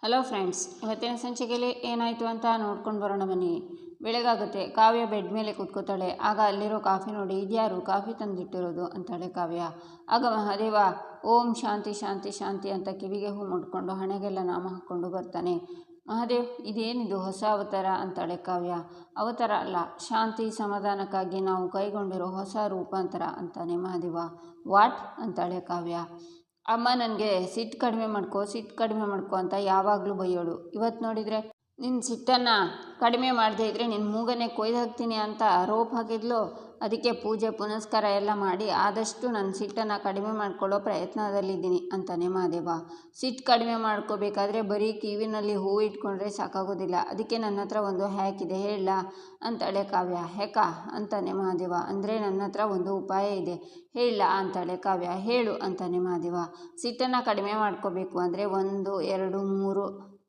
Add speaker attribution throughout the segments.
Speaker 1: Hello friends, ಇವತ್ತಿನ ಸಂಚಿಕೆಯಲ್ಲಿ ಏನಾಯಿತು ಅಂತ ನೋಡ್ಕೊಂಡು ಬರೋಣ ಬನ್ನಿ. ಬೆಳಗಾಗುತ್ತೆ. ಕಾವ್ಯ ಬೆಡ್ ಮೇಲೆ ಕೂತ್ಕೋತಾಳೆ. ಆಗ ಅಲ್ಲಿರೋ ಕಾಫಿ ನೋಡಿ, ಇದ್ಯಾರು ಕಾಫಿ ತಂದಿಟ್ಟಿರೋದು ಅಂತಾಳೆ ಕಾವ್ಯ. ಆಗ ಮಹಾದೇವ ಓಂ ಶಾಂತಿ ಶಾಂತಿ ಶಾಂತಿ ಅಂತ ಕಿವಿಗೆ ಹೂ ಮುಡ್ಕೊಂಡು ಹಣೆಗೆಲ್ಲ ನಾಮ ಹಾಕ್ಕೊಂಡು ಬರ್ತಾನೆ. ಮಹಾದೇವ್, ಇದೇನಿದು ಹೊಸ ಅವತಾರ ಅಂತಾಳೆ ಕಾವ್ಯ. ಅವತಾರ ಅಲ್ಲ, ಶಾಂತಿ ಸಮಾಧಾನಕ್ಕಾಗಿ ನಾವು ಕೈಗೊಂಡಿರೋ ಹೊಸ ರೂಪಾಂತರ ಅಂತಾನೆ ಮಹಾದೇವ. ವಾಟ್ ಅಂತಾಳೆ ಕಾವ್ಯ. ಅಮ್ಮ ನನಗೆ ಸಿಟ್ಟು ಕಡಿಮೆ ಮಾಡ್ಕೊ ಅಂತ ಯಾವಾಗಲೂ ಬೈಯೋಳು. ಇವತ್ತು ನೋಡಿದರೆ ನಿನ್ನ ಸಿಟ್ಟನ್ನು ಕಡಿಮೆ ಮಾಡದೇ ಇದ್ದರೆ ನಿನ್ನ ಮೂಗನ್ನೇ ಕೊಯ್ದು ಹಾಕ್ತೀನಿ ಅಂತ ರೋಪ್ ಹಾಕಿದ್ಲು. ಅದಕ್ಕೆ ಪೂಜೆ ಪುನಸ್ಕಾರ ಎಲ್ಲ ಮಾಡಿ ಆದಷ್ಟು ನನ್ನ ಸಿಟ್ಟನ್ನು ಕಡಿಮೆ ಮಾಡ್ಕೊಳ್ಳೋ ಪ್ರಯತ್ನದಲ್ಲಿದ್ದೀನಿ ಅಂತಾನೆ ಮಹಾದೇವ. ಸಿಟ್ಟು ಕಡಿಮೆ ಮಾಡ್ಕೋಬೇಕಾದ್ರೆ ಬರೀ ಕಿವಿನಲ್ಲಿ ಹೂವು ಇಟ್ಕೊಂಡ್ರೆ ಸಾಕಾಗೋದಿಲ್ಲ. ಅದಕ್ಕೆ ನನ್ನ ಹತ್ರ ಒಂದು ಹ್ಯಾಕ್ ಇದೆ, ಹೇಳ ಅಂತಾಳೆ ಕಾವ್ಯ. ಹ್ಯಾಕಾ ಅಂತಾನೆ ಮಹಾದೇವ. ಅಂದರೆ ನನ್ನ ಹತ್ರ ಒಂದು ಉಪಾಯ ಇದೆ, ಹೇಳ ಅಂತಾಳೆ ಕಾವ್ಯ. ಹೇಳು ಅಂತಾನೆ ಮಹಾದೇವ. ಸಿಟ್ಟನ್ನು ಕಡಿಮೆ ಮಾಡ್ಕೋಬೇಕು ಅಂದರೆ 1 2 3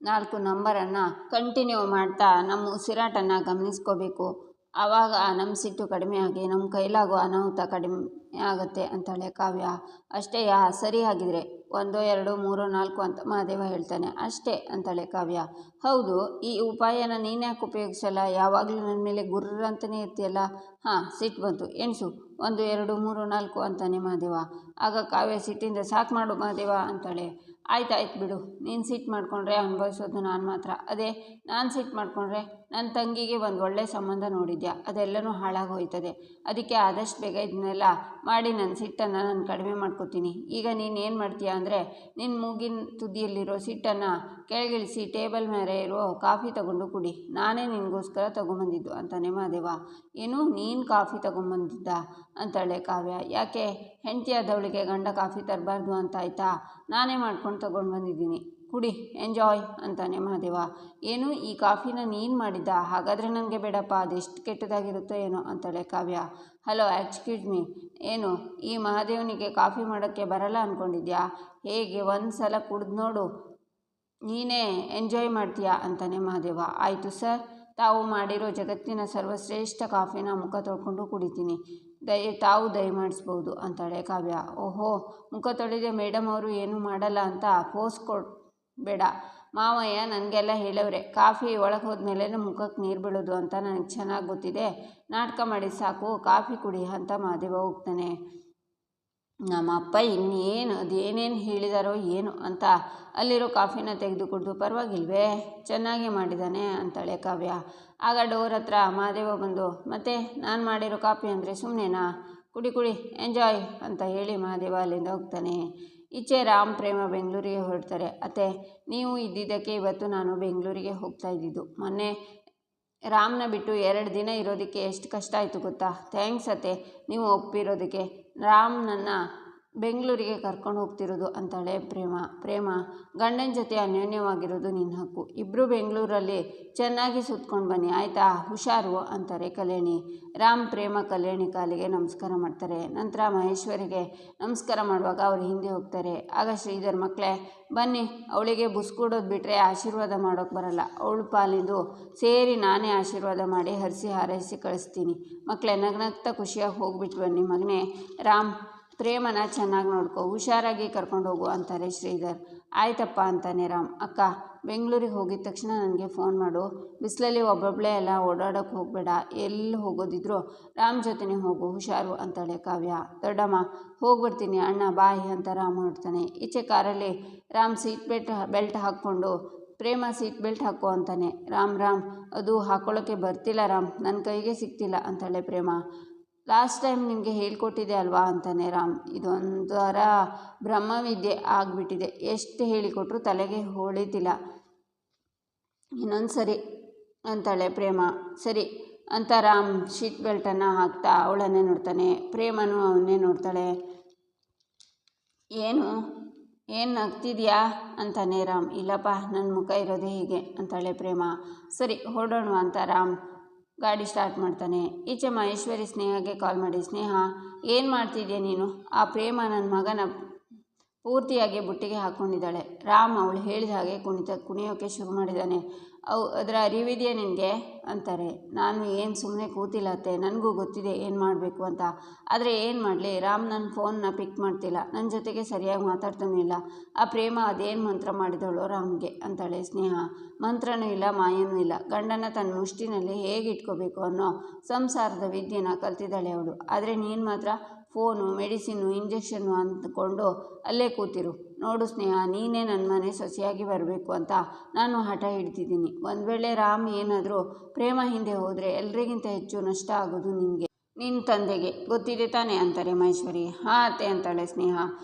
Speaker 1: 4 ನಂಬರನ್ನು ಕಂಟಿನ್ಯೂ ಮಾಡ್ತಾ ನಮ್ಮ ಉಸಿರಾಟನ್ನು ಗಮನಿಸ್ಕೋಬೇಕು. ಆವಾಗ ನಮ್ಮ ಸಿಟ್ಟು ಕಡಿಮೆ ಆಗಿ ನಮ್ಮ ಕೈಲಾಗೋ ಅನಾಹುತ ಕಡಿಮೆ ಆಗುತ್ತೆ ಅಂತಾಳೆ ಕಾವ್ಯ. ಅಷ್ಟೇಯಾ? ಸರಿ, ಆಗಿದ್ರೆ 1 2 3 4 ಅಂತ ಮಹಾದೇವ ಹೇಳ್ತಾನೆ. ಅಷ್ಟೇ ಅಂತಾಳೆ ಕಾವ್ಯ. ಹೌದು, ಈ ಉಪಾಯನ ನೀನು ಯಾಕೆ ಉಪಯೋಗಿಸಲ್ಲ? ಯಾವಾಗಲೂ ನನ್ನ ಮೇಲೆ ಗುರ್ರ ಅಂತಲೇ ಇರ್ತೀಯಲ್ಲ. ಹಾಂ, ಸಿಟ್ಟು ಬಂತು, ಎಣಿಸು 1 2 3 4 ಅಂತಾನೆ ಮಹಾದೇವ. ಆಗ ಕಾವ್ಯ ಸಿಟ್ಟಿಂದ ಸಾಕು ಮಾಡು ಮಹಾದೇವ ಅಂತಾಳೆ. ಆಯ್ತು ಬಿಡು, ನೀನು ಸಿಟ್ಟು ಮಾಡಿಕೊಂಡ್ರೆ ಅನುಭವಿಸೋದು ನಾನು ಮಾತ್ರ. ಅದೇ ನಾನು ಸಿಟ್ಟು ಮಾಡಿಕೊಂಡ್ರೆ ನನ್ನ ತಂಗಿಗೆ ಒಂದು ಒಳ್ಳೆಯ ಸಂಬಂಧ ನೋಡಿದ್ಯಾ, ಅದೆಲ್ಲನೂ ಹಾಳಾಗಿ ಹೋಯ್ತದೆ. ಅದಕ್ಕೆ ಆದಷ್ಟು ಬೇಗ ಇದನ್ನೆಲ್ಲ ಮಾಡಿ ನನ್ನ ಸಿಟ್ಟನ್ನು ನಾನು ಕಡಿಮೆ ಮಾಡ್ಕೋತೀನಿ. ಈಗ ನೀನು ಏನು ಮಾಡ್ತೀಯಾ ಅಂದರೆ ನಿನ್ನ ಮೂಗಿನ ತುದಿಯಲ್ಲಿರೋ ಸಿಟ್ಟನ್ನು ಕೆಳಗಿಳಿಸಿ ಟೇಬಲ್ ಮೇಲೆ ಇರೋ ಕಾಫಿ ತಗೊಂಡು ಕುಡಿ. ನಾನೇ ನಿನಗೋಸ್ಕರ ತಗೊಂಬಂದಿದ್ದು ಅಂತಾನೆ ಮಹಾದೇವ. ಏನು, ನೀನು ಕಾಫಿ ತಗೊಂಬಂದಿದ್ದ ಅಂತಾಳೆ ಕಾವ್ಯ. ಯಾಕೆ, ಹೆಂಡತಿಯಾದವಳಿಗೆ ಗಂಡ ಕಾಫಿ ತರಬಾರ್ದು ಅಂತ ಆಯ್ತಾ? ನಾನೇ ಮಾಡ್ಕೊಂಡು ತಗೊಂಡು ಬಂದಿದ್ದೀನಿ, ಕುಡಿ, ಎಂಜಾಯ್ ಅಂತಾನೆ ಮಹಾದೇವ. ಏನು, ಈ ಕಾಫಿನ ನೀನು ಮಾಡಿದ್ದ? ಹಾಗಾದರೆ ನನಗೆ ಬೇಡಪ್ಪ, ಅದೆಷ್ಟು ಕೆಟ್ಟದಾಗಿರುತ್ತೋ ಏನೋ ಅಂತಾಳೆ ಕಾವ್ಯ. ಹಲೋ, ಎಕ್ಸ್ಕ್ಯೂಸ್ ಮೀ, ಏನು ಈ ಮಹಾದೇವನಿಗೆ ಕಾಫಿ ಮಾಡೋಕ್ಕೆ ಬರಲ್ಲ ಅಂದ್ಕೊಂಡಿದ್ಯಾ? ಹೇಗೆ, ಒಂದು ಸಲ ಕುಡಿದು ನೋಡು, ನೀನೇ ಎಂಜಾಯ್ ಮಾಡ್ತೀಯಾ ಅಂತಾನೆ ಮಹಾದೇವ. ಆಯಿತು ಸರ್, ತಾವು ಮಾಡಿರೋ ಜಗತ್ತಿನ ಸರ್ವಶ್ರೇಷ್ಠ ಕಾಫಿನ ಮುಖ ತೊಳ್ಕೊಂಡು ಕುಡಿತೀನಿ. ತಾವು ದಯಮಾಡಿಸ್ಬೋದು ಅಂತಾಳೆ ಕಾವ್ಯ. ಓಹೋ, ಮುಖ ತೊಳೆದೆ ಮೇಡಮ್ ಅವರು ಏನೂ ಮಾಡಲ್ಲ ಅಂತ ಪೋಸ್ ಕೊಡಬೇಡ ಮಾವಯ್ಯ. ನನಗೆಲ್ಲ ಹೇಳವ್ರೆ, ಕಾಫಿ ಒಳಗೆ ಹೋದ್ಮೇಲೆ ಮುಖಕ್ಕೆ ನೀರು ಬೀಳೋದು ಅಂತ ನನಗೆ ಚೆನ್ನಾಗಿ ಗೊತ್ತಿದೆ. ನಾಟಕ ಮಾಡಿ ಸಾಕು, ಕಾಫಿ ಕುಡಿ ಅಂತ ಮಹಾದೇವ ಹೋಗ್ತಾನೆ. ನಮ್ಮ ಅಪ್ಪ ಇನ್ನೇನು ಅದೇನೇನು ಹೇಳಿದಾರೋ ಏನು ಅಂತ ಅಲ್ಲಿರೋ ಕಾಫಿನ ತೆಗೆದು ಕುಡಿದು, ಪರವಾಗಿಲ್ವೇ, ಚೆನ್ನಾಗೇ ಮಾಡಿದ್ದಾನೆ ಅಂತಾಳೆ ಕಾವ್ಯ. ಆಗ ಡೋರ್ ಹತ್ರ ಮಹಾದೇವ ಬಂದು, ಮತ್ತೆ ನಾನು ಮಾಡಿರೋ ಕಾಫಿ ಅಂದರೆ ಸುಮ್ಮನೆನಾ? ಕುಡಿ ಎಂಜಾಯ್ ಅಂತ ಹೇಳಿ ಮಹಾದೇವ ಅಲ್ಲಿಂದ ಹೋಗ್ತಾನೆ. ಈಚೆ ರಾಮ್ ಪ್ರೇಮ ಬೆಂಗಳೂರಿಗೆ ಹೊರಡ್ತಾರೆ. ಅತ್ತೆ, ನೀವು ಇದ್ದಿದ್ದಕ್ಕೆ ಇವತ್ತು ನಾನು ಬೆಂಗಳೂರಿಗೆ ಹೋಗ್ತಾ ಇದ್ದಿದ್ದು. ಮೊನ್ನೆ ರಾಮ್ನ ಬಿಟ್ಟು 2 ದಿನ ಇರೋದಕ್ಕೆ ಎಷ್ಟು ಕಷ್ಟ ಆಯಿತು ಗೊತ್ತಾ? ಥ್ಯಾಂಕ್ಸ್ ಅತ್ತೆ, ನೀವು ಒಪ್ಪಿರೋದಕ್ಕೆ. ರಾಮ್ ನನ್ನ ಬೆಂಗಳೂರಿಗೆ ಕರ್ಕೊಂಡು ಹೋಗ್ತಿರೋದು ಅಂತಾಳೆ ಪ್ರೇಮ. ಗಂಡನ ಜೊತೆ ಅನ್ಯೋನ್ಯವಾಗಿರೋದು ನಿನ್ನ ಹಕ್ಕು. ಇಬ್ಬರು ಬೆಂಗಳೂರಲ್ಲಿ ಚೆನ್ನಾಗಿ ಸುತ್ಕೊಂಡು ಬನ್ನಿ ಆಯಿತಾ? ಹುಷಾರು ಅಂತಾರೆ ಕಲ್ಯಾಣಿ. ರಾಮ್ ಪ್ರೇಮ ಕಲ್ಯಾಣಿ ಕಾಲಿಗೆ ನಮಸ್ಕಾರ ಮಾಡ್ತಾರೆ. ನಂತರ ಮಹೇಶ್ವರಿಗೆ ನಮಸ್ಕಾರ ಮಾಡುವಾಗ ಅವ್ರು ಹಿಂದೆ ಹೋಗ್ತಾರೆ. ಆಗ ಶ್ರೀಧರ್, ಮಕ್ಕಳೇ ಬನ್ನಿ, ಅವಳಿಗೆ ಬುಸ್ಕೊಡೋದು ಬಿಟ್ಟರೆ ಆಶೀರ್ವಾದ ಮಾಡೋಕ್ಕೆ ಬರಲ್ಲ. ಅವಳು ಪಾಲಿಂದು ಸೇರಿ ನಾನೇ ಆಶೀರ್ವಾದ ಮಾಡಿ ಹರಿಸಿ ಹಾರೈಸಿ ಕಳಿಸ್ತೀನಿ. ಮಕ್ಕಳೇ ನಗ್ನಗ್ತಾ ಖುಷಿಯಾಗಿ ಹೋಗ್ಬಿಟ್ಟು ಬನ್ನಿ. ಮಗನೇ ರಾಮ್, ಪ್ರೇಮನ ಚೆನ್ನಾಗಿ ನೋಡ್ಕೊ, ಹುಷಾರಾಗಿ ಕರ್ಕೊಂಡು ಹೋಗು ಅಂತಾರೆ ಶ್ರೀಧರ್. ಆಯ್ತಪ್ಪ ಅಂತಾನೆ ರಾಮ್. ಅಕ್ಕ, ಬೆಂಗಳೂರಿಗೆ ಹೋಗಿದ ತಕ್ಷಣ ನನಗೆ ಫೋನ್ ಮಾಡು. ಬಿಸಿಲಲ್ಲಿ ಒಬ್ಬೊಬ್ಬಳೇ ಎಲ್ಲ ಓಡಾಡೋಕ್ಕೆ ಹೋಗಬೇಡ. ಎಲ್ಲಿ ಹೋಗೋದಿದ್ರು ರಾಮ್ ಜೊತೆನೇ ಹೋಗು, ಹುಷಾರು ಅಂತಾಳೆ ಕಾವ್ಯ. ದೊಡ್ಡಮ್ಮ, ಹೋಗ್ಬಿಡ್ತೀನಿ ಅಣ್ಣ, ಬಾಯ್ ಅಂತ ರಾಮ್ ಹೊರಡ್ತಾನೆ. ಈಚೆ ಕಾರಲ್ಲಿ ರಾಮ್ ಸೀಟ್ ಬೆಲ್ಟ್ ಹಾಕ್ಕೊಂಡು, ಪ್ರೇಮ ಸೀಟ್ ಬೆಲ್ಟ್ ಹಾಕೋ ಅಂತಾನೆ. ರಾಮ್, ಅದು ಹಾಕೊಳ್ಳೋಕ್ಕೆ ಬರ್ತಿಲ್ಲ ರಾಮ್, ನನ್ನ ಕೈಗೆ ಸಿಗ್ತಿಲ್ಲ ಅಂತಾಳೆ ಪ್ರೇಮ. ಲಾಸ್ಟ್ ಟೈಮ್ ನಿನಗೆ ಹೇಳ್ಕೊಟ್ಟಿದೆ ಅಲ್ವಾ ಅಂತಾನೆ ರಾಮ್. ಇದೊಂಥರ ಬ್ರಹ್ಮವಿದ್ಯೆ ಆಗಿಬಿಟ್ಟಿದೆ, ಎಷ್ಟು ಹೇಳಿಕೊಟ್ರು ತಲೆಗೆ ಹೊಳಿತಿಲ್ಲ. ಇನ್ನೊಂದು ಸರಿ ಅಂತಾಳೆ ಪ್ರೇಮ. ಸರಿ ಅಂತ ರಾಮ್ ಸೀಟ್ ಬೆಲ್ಟನ್ನು ಹಾಕ್ತಾ ಅವಳನ್ನೇ ನೋಡ್ತಾನೆ. ಪ್ರೇಮನು ಅವನ್ನೇ ನೋಡ್ತಾಳೆ. ಏನು ನಗ್ತಿದ್ಯಾ ಅಂತಾನೆ ರಾಮ್. ಇಲ್ಲಪ್ಪ, ನನ್ನ ಮುಖ ಇರೋದೇ ಹೀಗೆ ಅಂತಾಳೆ ಪ್ರೇಮ. ಸರಿ ಹೊರಡೋಣ ಅಂತ ರಾಮ್ ಗಾಡಿ ಸ್ಟಾರ್ಟ್ ಮಾಡ್ತಾನೆ. ಈಚೆ ಮಹೇಶ್ವರಿ ಸ್ನೇಹಗೆ ಕಾಲ್ ಮಾಡಿ, ಸ್ನೇಹ ಏನು ಮಾಡ್ತಿದ್ಯಾ ನೀನು? ಆ ಪ್ರೇಮ ನನ್ನ ಮಗನ ಪೂರ್ತಿಯಾಗಿ ಬುಟ್ಟಿಗೆ ಹಾಕ್ಕೊಂಡಿದ್ದಾಳೆ. ರಾಮ್ ಅವಳು ಹೇಳಿದ ಹಾಗೆ ಕುಣಿಯೋಕ್ಕೆ ಶುರು ಮಾಡಿದ್ದಾನೆ. ಅದರ ಅರಿವಿದೆಯೇ ನಿನಗೆ ಅಂತಾರೆ. ನಾನು ಏನು ಸುಮ್ಮನೆ ಕೂತಿಲ್ಲ ಅತ್ತೆ, ನನಗೂ ಗೊತ್ತಿದೆ ಏನು ಮಾಡಬೇಕು ಅಂತ. ಆದರೆ ಏನು ಮಾಡಲಿ, ರಾಮ್ ನನ್ನ ಫೋನ್ನ ಪಿಕ್ ಮಾಡ್ತಿಲ್ಲ, ನನ್ನ ಜೊತೆಗೆ ಸರಿಯಾಗಿ ಮಾತಾಡ್ತಾನೂ ಇಲ್ಲ. ಆ ಪ್ರೇಮ ಅದೇನು ಮಂತ್ರ ಮಾಡಿದವಳು ರಾಮ್ಗೆ ಅಂತಾಳೆ ಸ್ನೇಹ. ಮಂತ್ರನೂ ಇಲ್ಲ, ಮಾಯನೂ ಇಲ್ಲ. ಗಂಡನ ತನ್ನ ಮುಷ್ಟಿನಲ್ಲಿ ಹೇಗೆ ಇಟ್ಕೋಬೇಕು ಅನ್ನೋ ಸಂಸಾರದ ವಿದ್ಯೆನ ಕಲ್ತಿದ್ದಾಳೆ ಅವಳು. ಆದರೆ ನೀನು ಮಾತ್ರ ಫೋನು, ಮೆಡಿಸಿನ್ನು, ಇಂಜೆಕ್ಷನ್ನು ಅಂದ್ಕೊಂಡು ಅಲ್ಲೇ ಕೂತಿರು. ನೋಡು ಸ್ನೇಹ, ನೀನೇ ನನ್ನ ಮನೆ ಸೊಸೆಯಾಗಿ ಬರಬೇಕು ಅಂತ ನಾನು ಹಠ ಹಿಡ್ತಿದ್ದೀನಿ. ಒಂದು ವೇಳೆ ರಾಮ್ ಏನಾದರೂ ಪ್ರೇಮ ಹಿಂದೆ ಹೋದರೆ ಎಲ್ರಿಗಿಂತ ಹೆಚ್ಚು ನಷ್ಟ ಆಗೋದು ನಿನಗೆ, ನಿನ್ನ ತಂದೆಗೆ. ಗೊತ್ತಿದೆ ತಾನೇ ಅಂತಾರೆ ಮಹೇಶ್ವರಿ. ಹಾಂ ಅತ್ತೆ ಅಂತಾಳೆ ಸ್ನೇಹ.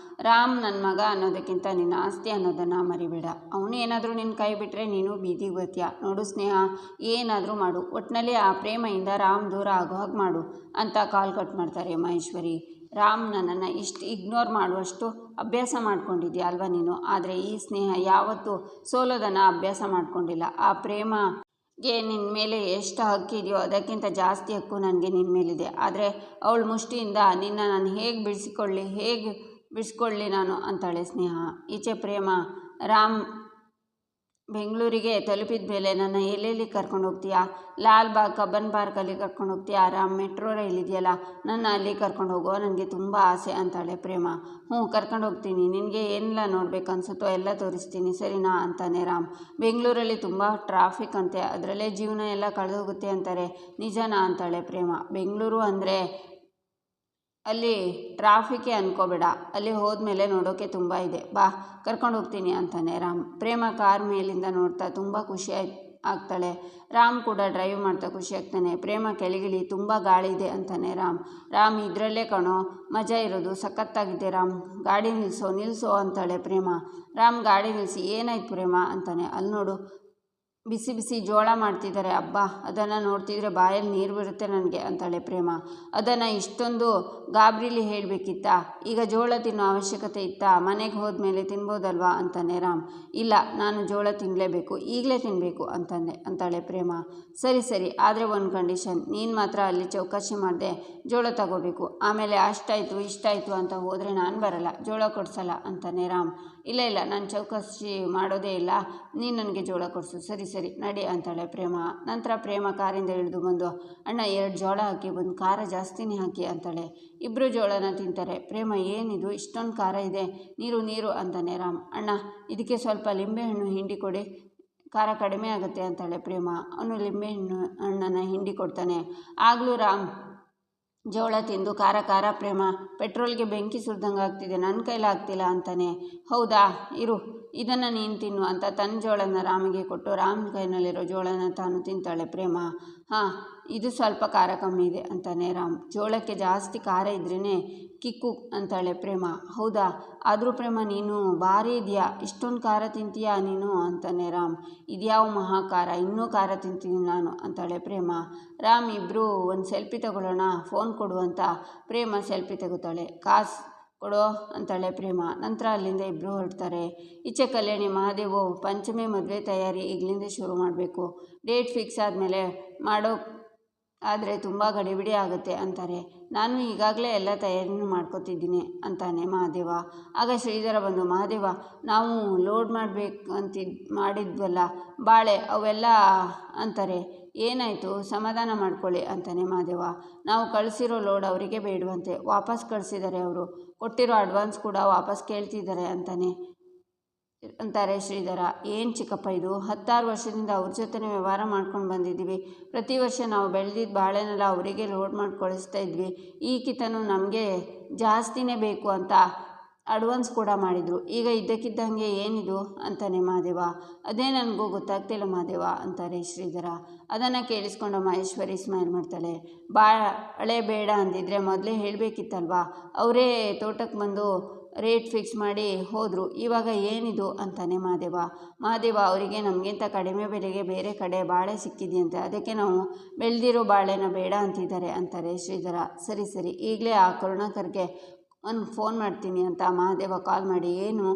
Speaker 1: ರಾಮ್ ನನ್ನ ಮಗ ಅನ್ನೋದಕ್ಕಿಂತ ನಿನ್ನ ಆಸ್ತಿ ಅನ್ನೋದನ್ನು ಮರಿಬೇಡ. ಅವನು ಏನಾದರೂ ನಿನ್ನ ಕೈ ಬಿಟ್ಟರೆ ನೀನು ಬೀದಿಗೆ ಬರ್ತೀಯ. ನೋಡು ಸ್ನೇಹ, ಏನಾದರೂ ಮಾಡು, ಒಟ್ಟಿನಲ್ಲಿ ಆ ಪ್ರೇಮೆಯಿಂದ ರಾಮ್ ದೂರ ಆಗೋ ಹಾಗೆ ಮಾಡು ಅಂತ ಕಾಲ್ ಕಟ್ ಮಾಡ್ತಾರೆ ಮಹೇಶ್ವರಿ. ರಾಮ್ ನನ್ನನ್ನು ಇಷ್ಟು ಇಗ್ನೋರ್ ಮಾಡುವಷ್ಟು ಅಭ್ಯಾಸ ಮಾಡ್ಕೊಂಡಿದ್ಯಾ ಅಲ್ವಾ ನೀನು. ಆದರೆ ಈ ಸ್ನೇಹ ಯಾವತ್ತೂ ಸೋಲೋದನ್ನು ಅಭ್ಯಾಸ ಮಾಡ್ಕೊಂಡಿಲ್ಲ. ಆ ಪ್ರೇಮಗೆ ನಿನ್ನ ಮೇಲೆ ಎಷ್ಟು ಹಕ್ಕಿದೆಯೋ ಅದಕ್ಕಿಂತ ಜಾಸ್ತಿ ಹಕ್ಕು ನನಗೆ ನಿನ್ನ ಮೇಲಿದೆ. ಆದರೆ ಅವಳ ಮುಷ್ಟಿಯಿಂದ ನಿನ್ನ ನಾನು ಹೇಗೆ ಬಿಡಿಸ್ಕೊಳ್ಳಿ ನಾನು ಅಂತಾಳೆ ಸ್ನೇಹ. ಈಚೆ ಪ್ರೇಮ, ರಾಮ್ ಬೆಂಗಳೂರಿಗೆ ತಲುಪಿದ ಮೇಲೆ ನನ್ನ ಎಲ್ಲೆಲ್ಲಿ ಕರ್ಕೊಂಡು ಹೋಗ್ತೀಯಾ? ಲಾಲ್ಬಾಗ್ ಕಬ್ಬನ್ ಪಾರ್ಕಲ್ಲಿ ಕರ್ಕೊಂಡು ಹೋಗ್ತೀಯಾ? ರಾಮ್ ಮೆಟ್ರೋ ರೈಲ್ ಇದೆಯಲ್ಲ, ನನ್ನ ಅಲ್ಲಿ ಕರ್ಕೊಂಡು ಹೋಗೋ, ನನಗೆ ತುಂಬ ಆಸೆ ಅಂತಾಳೆ ಪ್ರೇಮ. ಕರ್ಕೊಂಡು ಹೋಗ್ತೀನಿ, ನಿನಗೆ ಏನೆಲ್ಲ ನೋಡಬೇಕು ಅನಿಸುತ್ತೋ ಎಲ್ಲ ತೋರಿಸ್ತೀನಿ, ಸರಿನಾ ಅಂತಾನೆ ರಾಮ್. ಬೆಂಗಳೂರಲ್ಲಿ ತುಂಬ ಟ್ರಾಫಿಕ್ ಅಂತೆ, ಅದರಲ್ಲೇ ಜೀವನ ಎಲ್ಲ ಕಳೆದೋಗುತ್ತೆ ಅಂತಾರೆ, ನಿಜನಾ ಅಂತಾಳೆ ಪ್ರೇಮ. ಬೆಂಗಳೂರು ಅಂದರೆ ಅಲ್ಲಿ ಟ್ರಾಫಿಕ್ಕೇ ಅನ್ಕೋಬೇಡ, ಅಲ್ಲಿ ಹೋದ್ಮೇಲೆ ನೋಡೋಕ್ಕೆ ತುಂಬ ಇದೆ, ಬಾ ಕರ್ಕೊಂಡು ಹೋಗ್ತೀನಿ ಅಂತಾನೆ ರಾಮ್. ಪ್ರೇಮ ಕಾರ್ ಮೇಲಿಂದ ನೋಡ್ತಾ ತುಂಬ ಖುಷಿ ಆಗ್ತಾಳೆ. ರಾಮ್ ಕೂಡ ಡ್ರೈವ್ ಮಾಡ್ತಾ ಖುಷಿ ಆಗ್ತಾನೆ. ಪ್ರೇಮ ಕೆಳಗಿಳಿ, ತುಂಬ ಗಾಳಿ ಇದೆ ಅಂತಾನೆ ರಾಮ್ ಇದರಲ್ಲೇ ಕಣೋ ಮಜಾ ಇರೋದು, ಸಖತ್ತಾಗಿದೆ ರಾಮ್, ಗಾಡಿ ನಿಲ್ಲಿಸೋ ಅಂತಾಳೆ ಪ್ರೇಮ. ರಾಮ್ ಗಾಡಿ ನಿಲ್ಲಿಸಿ, ಏನಾಯ್ತು ಪ್ರೇಮ ಅಂತಾನೆ. ಅಲ್ಲಿ ನೋಡು, ಬಿಸಿ ಬಿಸಿ ಜೋಳ ಮಾಡ್ತಿದ್ದಾರೆ, ಅಬ್ಬಾ ಅದನ್ನು ನೋಡ್ತಿದ್ರೆ ಬಾಯಲ್ಲಿ ನೀರು ಬರುತ್ತೆ ನನಗೆ ಅಂತಾಳೆ ಪ್ರೇಮ. ಅದನ್ನು ಇಷ್ಟೊಂದು ಗಾಬರಿಲಿ ಹೇಳಬೇಕಿತ್ತಾ? ಈಗ ಜೋಳ ತಿನ್ನೋ ಅವಶ್ಯಕತೆ ಇತ್ತಾ? ಮನೆಗೆ ಹೋದ್ಮೇಲೆ ತಿನ್ಬೋದಲ್ವಾ ಅಂತಾನೆ ರಾಮ್. ಇಲ್ಲ, ನಾನು ಜೋಳ ತಿನ್ನಲೇಬೇಕು, ಈಗಲೇ ತಿನ್ನಬೇಕು ಅಂತಾಳೆ ಪ್ರೇಮ. ಸರಿ, ಆದರೆ ಒಂದು ಕಂಡೀಷನ್, ನೀನು ಮಾತ್ರ ಅಲ್ಲಿ ಚೌಕಾಸಿ ಮಾಡದೆ ಜೋಳ ತಗೋಬೇಕು. ಆಮೇಲೆ ಅಷ್ಟಾಯಿತು ಇಷ್ಟಾಯಿತು ಅಂತ ಹೋದರೆ ನಾನು ಬರಲ್ಲ, ಜೋಳ ಕೊಡ್ಸಲ್ಲ ಅಂತಾನೆ ರಾಮ್. ಇಲ್ಲ, ನಾನು ಚೌಕಾಸಿ ಮಾಡೋದೇ ಇಲ್ಲ, ನೀನು ನನಗೆ ಜೋಳ ಕೊಡಿಸು. ಸರಿ ನಡಿ ಅಂತಾಳೆ ಪ್ರೇಮ. ನಂತರ ಪ್ರೇಮ ಕಾರಿಂದ ಇಳಿದು ಬಂದು, ಅಣ್ಣ 2 ಜೋಳ ಹಾಕಿ, ಒಂದು ಖಾರ ಜಾಸ್ತಿನೇ ಹಾಕಿ ಅಂತಾಳೆ. ಇಬ್ಬರು ಜೋಳನ ತಿಂತಾರೆ. ಪ್ರೇಮ, ಏನಿದು ಇಷ್ಟೊಂದು ಖಾರ ಇದೆ, ನೀರು ಅಂತಾನೆ ರಾಮ್. ಅಣ್ಣ, ಇದಕ್ಕೆ ಸ್ವಲ್ಪ ಲಿಂಬೆಹಣ್ಣು ಹಿಂಡಿ ಕೊಡಿ, ಖಾರ ಕಡಿಮೆ ಆಗುತ್ತೆ ಅಂತಾಳೆ ಪ್ರೇಮ. ಅವನು ಹಣ್ಣನ್ನು ಹಿಂಡಿ ಕೊಡ್ತಾನೆ. ಆಗಲೂ ರಾಮ್ ಜೋಳ ತಿಂದು ಖಾರ ಪ್ರೇಮ, ಪೆಟ್ರೋಲ್ಗೆ ಬೆಂಕಿ ಸುರಿದಂಗೆ ಆಗ್ತಿದೆ, ನನ್ನ ಕೈಲಾಗ್ತಿಲ್ಲ ಅಂತಾನೆ. ಹೌದಾ, ಇರು, ಇದನ್ನು ನೀನು ತಿನ್ನು ಅಂತ ತನ್ನ ಜೋಳನ ರಾಮಿಗೆ ಕೊಟ್ಟು ರಾಮ್ ಕೈನಲ್ಲಿರೋ ಜೋಳನ ತಾನು ತಿಂತಾಳೆ ಪ್ರೇಮ. ಹಾಂ, ಇದು ಸ್ವಲ್ಪ ಖಾರ ಕಮ್ಮಿ ಇದೆ ಅಂತಾನೆ ರಾಮ್. ಜೋಳಕ್ಕೆ ಜಾಸ್ತಿ ಖಾರ ಇದ್ರೇ ಕಿಕ್ಕು ಅಂತಾಳೆ ಪ್ರೇಮ. ಹೌದಾ, ಆದರೂ ಪ್ರೇಮ ನೀನು ಭಾರಿ ಇದೆಯಾ, ಇಷ್ಟೊಂದು ಖಾರ ತಿಂತೀಯಾ ನೀನು ಅಂತಾನೆ ರಾಮ್. ಇದ್ಯಾವ ಮಹಾಖಾರ, ಇನ್ನೂ ಖಾರ ತಿಂತೀನಿ ನಾನು ಅಂತಾಳೆ ಪ್ರೇಮ. ರಾಮ್, ಇಬ್ಬರು ಒಂದು ಸೆಲ್ಫಿ ತಗೊಳ್ಳೋಣ, ಫೋನ್ ಕೊಡು ಅಂತ ಪ್ರೇಮ ಸೆಲ್ಫಿ ತೆಗುತ್ತಾಳೆ. ಕಾಸು ಕೊಡೋ ಅಂತಾಳೆ ಪ್ರೇಮ. ನಂತರ ಅಲ್ಲಿಂದ ಇಬ್ಬರು ಹೊರಡ್ತಾರೆ. ಈಚೆ ಕಲ್ಯಾಣಿ, ಮಹಾದೇವು ಪಂಚಮಿ ಮದುವೆ ತಯಾರಿ ಈಗಲಿಂದ ಶುರು ಮಾಡಬೇಕು, ಡೇಟ್ ಫಿಕ್ಸ್ ಆದಮೇಲೆ ಆದರೆ ತುಂಬ ಗಡಿಬಿಡಿ ಆಗುತ್ತೆ ಅಂತಾರೆ. ನಾನು ಈಗಾಗಲೇ ಎಲ್ಲ ತಯಾರಿನೂ ಮಾಡ್ಕೊತಿದ್ದೀನಿ ಅಂತಾನೆ ಮಹಾದೇವ. ಆಗ ಶ್ರೀಧರ ಬಂದು, ಮಹಾದೇವ, ನಾವು ಲೋಡ್ ಮಾಡಿದ್ವಲ್ಲ ಬಾಳೆ, ಅವೆಲ್ಲ ಅಂತಾರೆ. ಏನಾಯಿತು, ಸಮಾಧಾನ ಮಾಡ್ಕೊಳ್ಳಿ ಅಂತಾನೆ ಮಹಾದೇವ. ನಾವು ಕಳಿಸಿರೋ ಲೋಡ್ ಅವರಿಗೆ ಬೇಡವಂತೆ, ವಾಪಸ್ ಕಳಿಸಿದ್ದಾರೆ ಅವರು, ಕೊಟ್ಟಿರೋ ಅಡ್ವಾನ್ಸ್ ಕೂಡ ವಾಪಸ್ ಕೇಳ್ತಿದ್ದಾರೆ ಅಂತಾರೆ ಶ್ರೀಧರ. ಏನು ಚಿಕ್ಕಪ್ಪ ಇದು, 16 ವರ್ಷದಿಂದ ಅವ್ರ ಜೊತೆನೇ ವ್ಯವಹಾರ ಮಾಡ್ಕೊಂಡು ಬಂದಿದ್ದೀವಿ, ಪ್ರತಿ ವರ್ಷ ನಾವು ಬೆಳೆದಿದ್ದ ಬಾಳೆನೆಲ್ಲ ಅವರಿಗೆ ಲೋಡ್ ಮಾಡಿ ಕಳಿಸ್ತಾ ಇದ್ವಿ, ಈ ಕಿತನೂ ನಮಗೆ ಜಾಸ್ತಿನೇ ಬೇಕು ಅಂತ ಅಡ್ವಾನ್ಸ್ ಕೂಡ ಮಾಡಿದರು, ಈಗ ಇದ್ದಕ್ಕಿದ್ದಂಗೆ ಏನಿದು ಅಂತಾನೆ ಮಹಾದೇವ. ಅದೇ ನನಗೂ ಗೊತ್ತಾಗ್ತಿಲ್ಲ ಮಹಾದೇವ ಅಂತಾರೆ ಶ್ರೀಧರ. ಅದನ್ನು ಕೇಳಿಸ್ಕೊಂಡ ಮಹೇಶ್ವರಿ ಸ್ಮೈಲ್ ಮಾಡ್ತಾಳೆ. ಬಾಳೆ ಬೇಡ ಅಂದಿದ್ರೆ ಮೊದಲೇ ಹೇಳಬೇಕಿತ್ತಲ್ವಾ, ಅವರೇ ತೋಟಕ್ಕೆ ಬಂದು ರೇಟ್ ಫಿಕ್ಸ್ ಮಾಡಿ ಹೋದರು, ಇವಾಗ ಏನಿದು ಅಂತಾನೆ ಮಹಾದೇವ ಅವರಿಗೆ ನಮಗಿಂತ ಕಡಿಮೆ ಬೆಲೆಗೆ ಬೇರೆ ಕಡೆ ಬಾಳೆ ಸಿಕ್ಕಿದೆಯಂತೆ, ಅದಕ್ಕೆ ನಾವು ಬೆಳೆದಿರೋ ಬಾಳೆನ ಬೇಡ ಅಂತಿದ್ದಾರೆ ಅಂತಾರೆ ಶ್ರೀಧರ. ಸರಿ, ಈಗಲೇ ಆ ಕರುಣಾಕರ್ಗೆ ಒಂದು ಫೋನ್ ಮಾಡ್ತೀನಿ ಅಂತ ಮಹಾದೇವ ಕಾಲ್ ಮಾಡಿ, ಏನು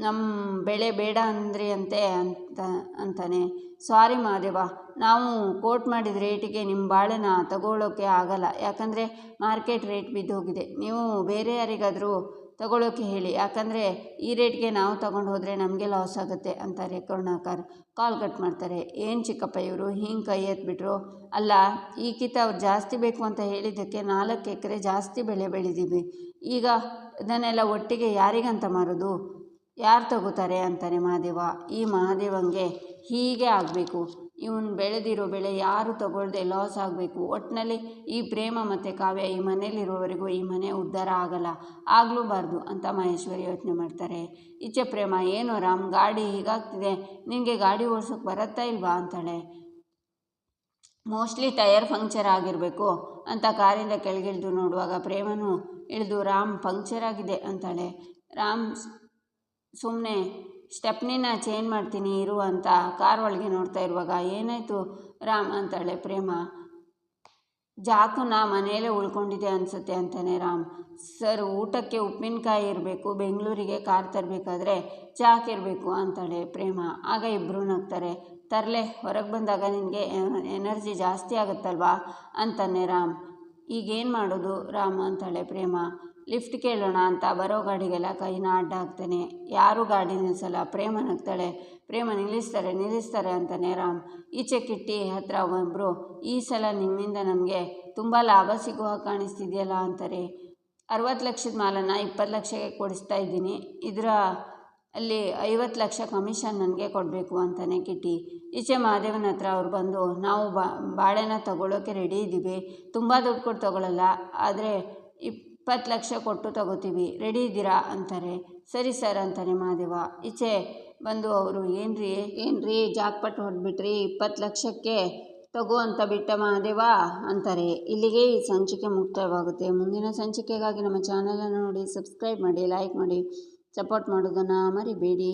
Speaker 1: ನಮ್ಮ ಬೆಳೆ ಬೇಡ ಅಂದ್ರಿ ಅಂತಾನೆ. ಸಾರಿ ಮಹಾದೇವ, ನಾವು ಕೋಟ್ ಮಾಡಿದ ರೇಟಿಗೆ ನಿಮ್ಮ ಬಾಳೆನ ತಗೊಳ್ಳೋಕ್ಕೆ ಆಗಲ್ಲ, ಯಾಕಂದರೆ ಮಾರ್ಕೆಟ್ ರೇಟ್ ಬಿದ್ದೋಗಿದೆ, ನೀವು ಬೇರೆ ಯಾರಿಗಾದರೂ ತಗೊಳ್ಳೋಕೆ ಹೇಳಿ, ಯಾಕಂದರೆ ಈ ರೇಟ್ಗೆ ನಾವು ತಗೊಂಡು ಹೋದರೆ ನಮಗೆ ಲಾಸ್ ಆಗುತ್ತೆ ಅಂತಾರೆ ಕರುಣಾಕರ್. ಕಾಲ್ ಕಟ್ ಮಾಡ್ತಾರೆ. ಏನು ಚಿಕ್ಕಪ್ಪ ಇವರು ಹಿಂಗೆ ಕೈ ಎತ್ಬಿಟ್ರು? ಅಲ್ಲ, ಈ ಕಿತ್ತ ಅವ್ರು ಜಾಸ್ತಿ ಬೇಕು ಅಂತ ಹೇಳಿದ್ದಕ್ಕೆ 4 ಎಕರೆ ಜಾಸ್ತಿ ಬೆಳೆ ಬೆಳೆದೀವಿ. ಈಗ ಇದನ್ನೆಲ್ಲ ಒಟ್ಟಿಗೆ ಯಾರಿಗಂತ ಮಾರೋದು? ಯಾರು ತಗೋತಾರೆ ಅಂತಾನೆ ಮಹಾದೇವ. ಈ ಮಹಾದೇವಂಗೆ ಹೀಗೆ ಆಗಬೇಕು. ಇವನು ಬೆಳೆದಿರೋ ಬೆಳೆ ಯಾರು ತಗೊಳ್ದೆ ಲಾಸ್ ಆಗಬೇಕು. ಒಟ್ಟಿನಲ್ಲಿ ಈ ಪ್ರೇಮ ಮತ್ತು ಕಾವ್ಯ ಈ ಮನೇಲಿರೋವರೆಗೂ ಈ ಮನೆ ಉದ್ಧಾರ ಆಗಲ್ಲ, ಆಗಲೂಬಾರ್ದು ಅಂತ ಮಹೇಶ್ವರಿ ಯೋಚನೆ ಮಾಡ್ತಾರೆ. ಈಚೆ ಪ್ರೇಮ, ಏನು ರಾಮ್ ಗಾಡಿ ಹೀಗಾಗ್ತಿದೆ, ನಿನಗೆ ಗಾಡಿ ಓಡಿಸೋಕೆ ಬರುತ್ತಾ ಇಲ್ವಾ ಅಂತಾಳೆ. ಮೋಸ್ಟ್ಲಿ ಟೈರ್ ಪಂಕ್ಚರ್ ಆಗಿರಬೇಕು ಅಂತ ಕಾರಿಂದ ಕೆಳಗಿಳಿದು ನೋಡುವಾಗ ಪ್ರೇಮನು ಇಳಿದು ರಾಮ್ ಪಂಕ್ಚರ್ ಆಗಿದೆ ಅಂತಾಳೆ. ರಾಮ್ ಸುಮ್ಮನೆ ಸ್ಟೆಪ್ನಿನ ಚೇಂಜ್ ಮಾಡ್ತೀನಿ ಇರು ಅಂತ ಕಾರ್ ಒಳಗೆ ನೋಡ್ತಾ ಇರುವಾಗ ಏನಾಯಿತು ರಾಮ್ ಅಂತಾಳೆ ಪ್ರೇಮ. ಜಾಕುನ ಮನೆಯಲ್ಲೇ ಉಳ್ಕೊಂಡಿದೆ ಅನಿಸುತ್ತೆ ಅಂತಾನೆ ರಾಮ್. ಸರ್, ಊಟಕ್ಕೆ ಉಪ್ಪಿನಕಾಯಿ ಇರಬೇಕು, ಬೆಂಗಳೂರಿಗೆ ಕಾರ್ ತರಬೇಕಾದ್ರೆ ಜಾಕ್ ಇರಬೇಕು ಅಂತಾಳೆ ಪ್ರೇಮ. ಆಗ ಇಬ್ಬರು ನಗ್ತಾರೆ. ತರಲೆ, ಹೊರಗೆ ಬಂದಾಗ ನಿನಗೆ ಎನರ್ಜಿ ಜಾಸ್ತಿ ಆಗುತ್ತಲ್ವಾ ಅಂತಾನೆ ರಾಮ್. ಈಗೇನು ಮಾಡೋದು ರಾಮ್ ಅಂತಾಳೆ ಪ್ರೇಮ. ಲಿಫ್ಟ್ ಕೇಳೋಣ ಅಂತ ಬರೋ ಗಾಡಿಗೆಲ್ಲ ಕೈನ ಅಡ್ಡ ಹಾಕ್ತಾನೆ. ಯಾರೂ ಗಾಡಿ ನಿಲ್ಲಿಸಲ್ಲ. ಪ್ರೇಮ ನಗ್ತಾಳೆ. ಪ್ರೇಮ ನಿಲ್ಲಿಸ್ತಾರೆ ಅಂತಾನೆ ರಾಮ್. ಈಚೆ ಕಿಟ್ಟಿ ಹತ್ರ ಒಬ್ಬರು, ಈ ಸಲ ನಿಮ್ಮಿಂದ ನಮಗೆ ತುಂಬ ಲಾಭ ಸಿಗುವ ಕಾಣಿಸ್ತಿದೆಯಲ್ಲ ಅಂತಾರೆ. 60 ಲಕ್ಷದ ಮಾಲನ್ನು 20 ಲಕ್ಷಕ್ಕೆ ಕೊಡಿಸ್ತಾ ಇದ್ದೀನಿ, ಇದರ ಅಲ್ಲಿ 50 ಲಕ್ಷ ಕಮಿಷನ್ ನನಗೆ ಕೊಡಬೇಕು ಅಂತಾನೆ ಕಿಟ್ಟಿ. ಈಚೆ ಮಹಾದೇವನ ಹತ್ರ ಅವ್ರು ಬಂದು, ನಾವು ಬಾಳೆನ ತಗೊಳ್ಳೋಕೆ ರೆಡಿ ಇದ್ದೀವಿ, ತುಂಬ ದುಡ್ಡು ಕೊಟ್ಟು ತಗೊಳ್ಳಲ್ಲ, ಆದರೆ 20 ಲಕ್ಷ ಕೊಟ್ಟು ತಗೋತೀವಿ, ರೆಡಿ ಇದ್ದೀರಾ ಅಂತಾರೆ. ಸರಿ ಸರ್ ಅಂತಾನೆ ಮಹಾದೇವ. ಈಚೆ ಬಂದು ಅವರು, ಏನ್ರಿ ಜಾಕ್ಪಟ್ ಹೊಡೆದ್ಬಿಟ್ರಿ, 20 ಲಕ್ಷಕ್ಕೆ ತಗೋ ಅಂತ ಬಿಟ್ಟ ಮಹಾದೇವ ಅಂತಾರೆ. ಇಲ್ಲಿಗೆ ಈ ಸಂಚಿಕೆ ಮುಕ್ತಾಯವಾಗುತ್ತೆ. ಮುಂದಿನ ಸಂಚಿಕೆಗಾಗಿ ನಮ್ಮ ಚಾನಲನ್ನು ನೋಡಿ, ಸಬ್ಸ್ಕ್ರೈಬ್ ಮಾಡಿ, ಲೈಕ್ ಮಾಡಿ, ಸಪೋರ್ಟ್ ಮಾಡೋದನ್ನು ಮರಿಬೇಡಿ.